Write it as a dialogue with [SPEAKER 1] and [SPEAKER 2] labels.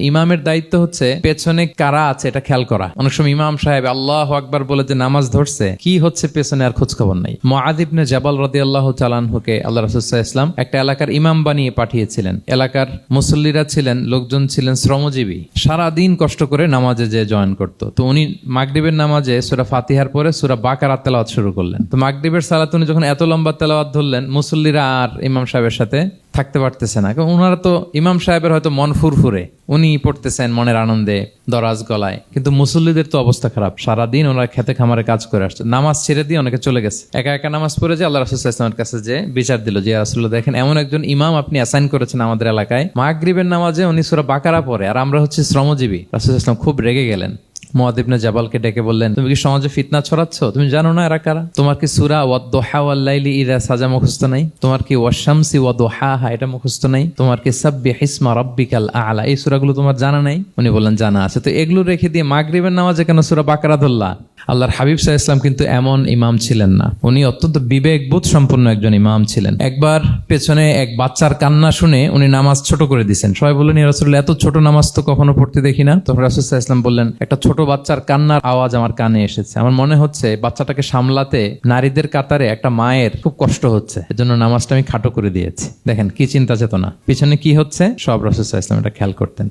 [SPEAKER 1] ইমামের দায়িত্ব হচ্ছে পেছনে কারা আছে এটা খেয়াল করা। অনেক সময় ইমাম সাহেব আল্লাহু আকবার বলে যে নামাজ ধরছে, কি হচ্ছে পেছনে আর খোঁজ খবর নাই। মুআয ইবনে জাবাল রাদিয়াল্লাহু তাআলা আনহুকে আল্লাহ রাসূল সাল্লাল্লাহু আলাইহি ওয়াসাল্লাম একটা এলাকার ইমাম বানিয়ে পাঠিয়েছিলেন। এলাকার মুসল্লিরা ছিলেন, লোকজন ছিলেন শ্রমজীবী, সারা দিন কষ্ট করে নামাজে যে জয়েন করত। তো উনি মাগরিবের নামাজে সূরা ফাতিহার পরে সূরা বাকারা তেলাওয়াত শুরু করলেন। তো মাগরিবের সালাতে উনি যখন এত লম্বা তেলাওয়াত ধরলেন, মুসল্লিরা আর ইমাম সাহেবের সাথে থাকতে পারতেছে না, কারণ ওনারা তো ইমাম সাহেবের হয়তো মন ফুরফুরে, উনি পড়তেছেন মনের আনন্দে দরাজ গলায়, কিন্তু মুসল্লিদের তো অবস্থা খারাপ। সারাদিন ওনারা খেতে খামারে কাজ করে আসছে, নামাজ ছেড়ে দিয়ে অনেকে চলে গেছে। একা একা নামাজ পড়ে যে আল্লাহ রাসূল সাল্লাল্লাহু আলাইহি ওয়াসাল্লামের কাছে যে বিচার দিল যে রাসূলুল্লাহ, দেখেন এমন একজন ইমাম আপনি অ্যাসাইন করেছেন আমাদের এলাকায়, মাগরিবের নামাজে উনি সূরা বাকারা পড়ে আর আমরা হচ্ছে শ্রমজীবী। রাসূল সাল্লাল্লাহু আলাইহি ওয়াসাল্লাম খুব রেগে গেলেন। মুআয ইবনে জাবালকে ডেকে বললেন, তুমি কি সমাজে ফিতনা ছড়াচ্ছ? তুমি জানো না এরা কারা? তোমার কি সূরা ওয়াদ-দুহা ওয়াল-লাইলি ইযা সাজা মুখস্থ নাই? তোমার কি ওয়াশ-শামসি ওয়া-দুহাহা এটা মুখস্থ নাই? তোমার কি সাব্বিহিসমা রাব্বিকাল আ'লা এই সূরাগুলো তোমার জানা নাই? উনি বললেন জানা আছে। তো এগুলো রেখে দিয়ে মাগরিবের নামাজে কেন সূরা বাকারা ধরলা? আল্লাহর হাবিব সাল্লাল্লাহু আলাইহি ওয়াসাল্লাম কিন্তু এমন ইমাম ছিলেন না, উনি অত্যন্ত বিবেকবোধ সম্পন্ন একজন ইমাম ছিলেন। একবার পেছনে এক বাচ্চার কান্না শুনে উনি নামাজ ছোট করে দিয়েছেন। সবাই বললেন, ইয়া রাসূলুল্লাহ, এত ছোট নামাজ তো কখনো পড়তে দেখি না। তখন রাসূল সাল্লাল্লাহু আলাইহি ওয়াসাল্লাম বললেন, একটা ছোট বাচ্চার কান্নার আওয়াজ আমার কানে এসেছে, আমার মনে হচ্ছে বাচ্চাটাকে সামলাতে নারীদের কাতারে একটা মায়ের খুব কষ্ট হচ্ছে, এজন্য নামাজটা আমি খাটো করে দিয়েছি। দেখেন কি চিন্তা চেতনা, পিছনে কি হচ্ছে সব রাসূল সাল্লাল্লাহু আলাইহি ওয়াসাল্লাম এটা খেয়াল করতেন।